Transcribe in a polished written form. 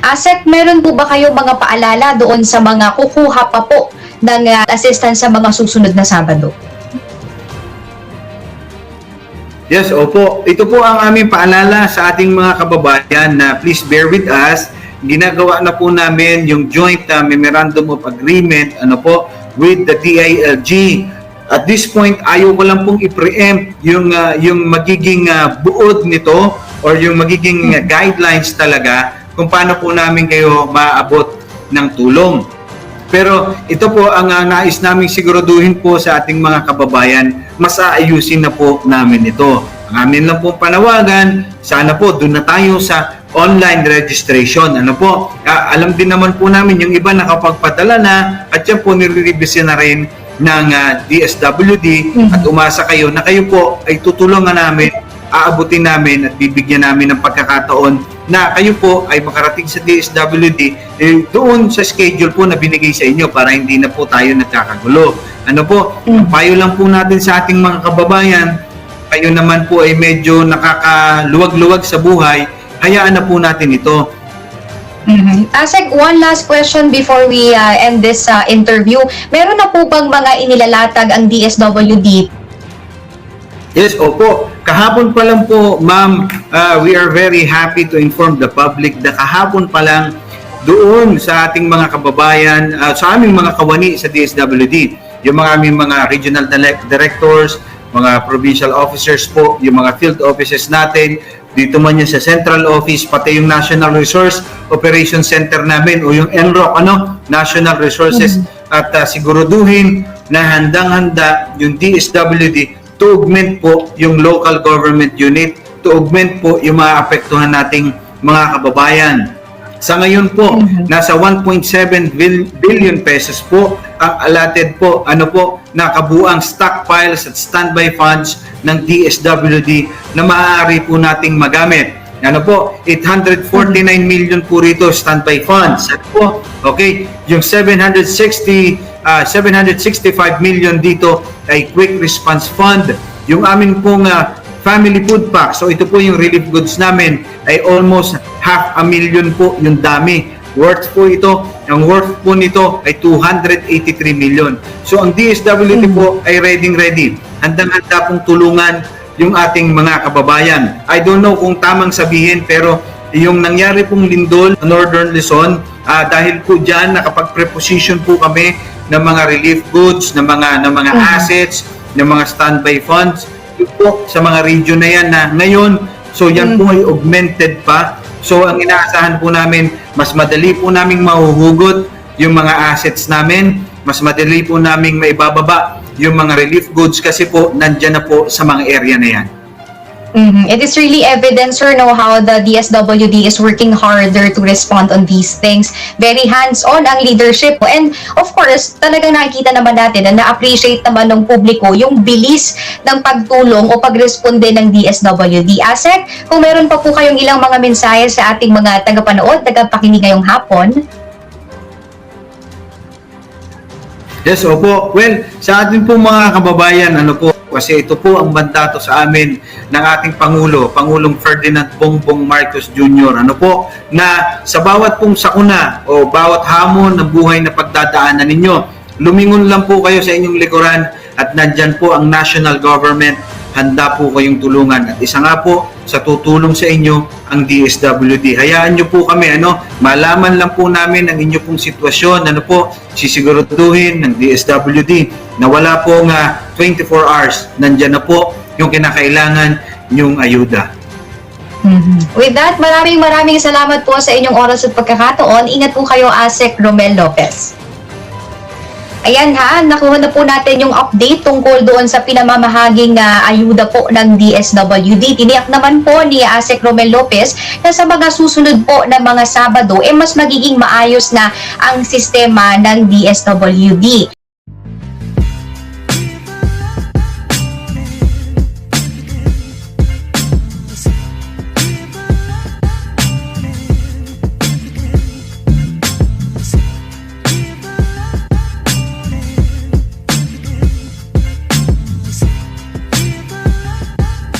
Asek, meron po ba kayo mga paalala doon sa mga kukuha pa po ng assistance sa mga susunod na Sabado? Yes, opo. Ito po ang aming paalala sa ating mga kababayan na please bear with us. Ginagawa na po namin yung joint memorandum of agreement with the DILG. At this point, ayaw ko lang pong i-preempt yung magiging buod nito or yung magiging guidelines talaga kung paano po namin kayo maabot ng tulong. Pero ito po ang nais namin siguraduhin po sa ating mga kababayan, mas aayusin na po namin ito. Ang amin lang po panawagan, sana po doon na tayo sa online registration. Alam din naman po namin yung iba nakapagpadala na at yan po nire-revise na rin ng DSWD at umasa kayo na kayo po ay tutulungan namin, aabutin namin at bibigyan namin ng pagkakataon na kayo po ay makarating sa DSWD doon sa schedule po na binigay sa inyo para hindi na po tayo nagkakagulo. Ang payo lang po natin sa ating mga kababayan, kayo naman po ay medyo nakakaluwag-luwag sa buhay, hayaan na po natin ito. Asek, one last question before we end this interview. Meron na po bang mga inilalatag ang DSWD? Yes, opo. Kahapon pa lang po, ma'am, we are very happy to inform the public na kahapon pa lang doon sa ating mga kababayan, sa aming mga kawani sa DSWD, yung mga aming mga regional directors, mga provincial officers po, yung mga field offices natin, dito man yan sa central office, pati yung National Resource Operation Center namin o yung NROC, National Resources, at siguraduhin na handang-handa yung DSWD to augment po yung local government unit, to augment po yung mga apektuhan nating mga kababayan. Sa ngayon po, nasa 1.7 billion pesos po ang allotted po, na kabuang stockpiles at standby funds ng DSWD na maaari po nating magamit. 849 million po rito standby funds. Okay, yung 765 million dito ay quick response fund. Yung amin pong family food pack, so ito po yung relief goods namin, ay almost 500,000 po yung dami. Worth po ito, ang worth po nito ay 283 million. So ang DSWD po ay ready. Handang-handa pong tulungan yung ating mga kababayan. I don't know kung tamang sabihin, pero yung nangyari pong lindol sa Northern Luzon, dahil po dyan nakapag-preposition po kami ng mga relief goods, ng mga assets, ng mga standby funds po sa mga region na yan na ngayon, so yan po ay augmented pa. So ang inaasahan po namin, mas madali po naming mahuhugot yung mga assets namin, mas madali po naming maibababa yung mga relief goods kasi po nandyan na po sa mga area na yan. It is really evident, sir, how the DSWD is working harder to respond on these things. Very hands-on ang leadership. And of course, talagang nakikita naman natin na na-appreciate naman ng publiko yung bilis ng pagtulong o pagresponde ng DSWD. Asek, kung meron pa po kayong ilang mga mensahe sa ating mga tagapanood, tagapakinig ngayong hapon. Yes, opo. Well, sa ating po mga kababayan, kasi ito po ang mandato sa amin ng ating Pangulong Ferdinand Bongbong Marcos Jr. Na sa bawat pong sakuna o bawat hamon ng buhay na pagdadaanan ninyo, lumingon lang po kayo sa inyong likuran at nandyan po ang national government, handa po kayong tulungan. At isa nga po sa tutulong sa inyo ang DSWD. Hayaan nyo po kami, malaman lang po namin ang inyo pong sitwasyon, sisiguraduhin ng DSWD na wala pong 24 hours, nandyan na po yung kinakailangan nyong ayuda. With that, maraming salamat po sa inyong oras at pagkakataon. Ingat po kayo, Asek Romel Lopez. Ayan nakuha na po natin yung update tungkol doon sa pinamamahaging ayuda po ng DSWD. Tiniyak naman po ni Asek Romel Lopez na sa mga susunod po na mga Sabado, mas magiging maayos na ang sistema ng DSWD.